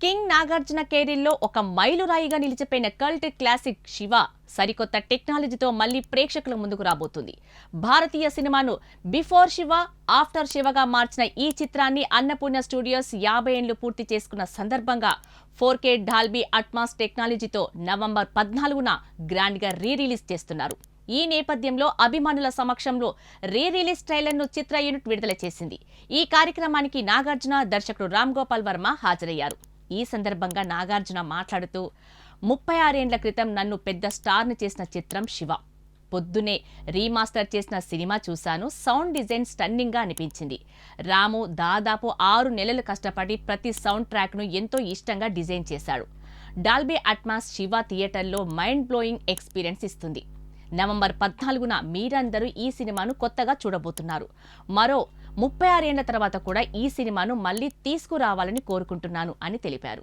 King Nagarjuna కెరీర్లో ఒక మైలురాయిగా నిలిచిపోయిన కల్ట్ క్లాసిక్ శివ సరికొత్త టెక్నాలజీతో మళ్లీ ప్రేక్షకుల ముందుకు రాబోతుంది. భారతీయ సినిమాను బిఫోర్ శివ, ఆఫ్టర్ శివగా మార్చిన ఈ చిత్రాన్ని అన్నపూర్ణ స్టూడియోస్ 50 ఏళ్లు పూర్తి చేసుకున్న సందర్భంగా 4K డాల్బీ అట్మాస్ టెక్నాలజీతో నవంబర్ 14న గ్రాండ్గా రిలీజ్ చేస్తున్నారు. ఈ నేపథ్యంలో అభిమానుల సమక్షంలో రిలీజ్ ట్రైలర్ను చిత్ర యూనిట్ విడుదల చేసింది. ఈ కార్యక్రమానికి నాగార్జున, దర్శకుడు రామ్ గోపాల్ వర్మ హాజరయ్యారు. ఈ సందర్భంగా నాగార్జున మాట్లాడుతూ 36 ఏళ్ల క్రితం నన్ను పెద్ద స్టార్ని చేసిన చిత్రం శివ. పొద్దునే రీమాస్టర్ చేసిన సినిమా చూశాను. సౌండ్ డిజైన్ స్టన్నింగ్గా అనిపించింది. రాము దాదాపు 6 నెలలు కష్టపడి ప్రతి సౌండ్ ట్రాక్ను ఎంతో ఇష్టంగా డిజైన్ చేశాడు. డాల్బీ అట్మాస్ శివ థియేటర్లో మైండ్ బ్లోయింగ్ ఎక్స్పీరియన్స్ ఇస్తుంది. నవంబర్ 14న మీరందరూ ఈ సినిమాను కొత్తగా చూడబోతున్నారు. మరో 36 ఏళ్ల తర్వాత కూడా ఈ సినిమాను మళ్లీ తీసుకురావాలని కోరుకుంటున్నాను అని తెలిపారు.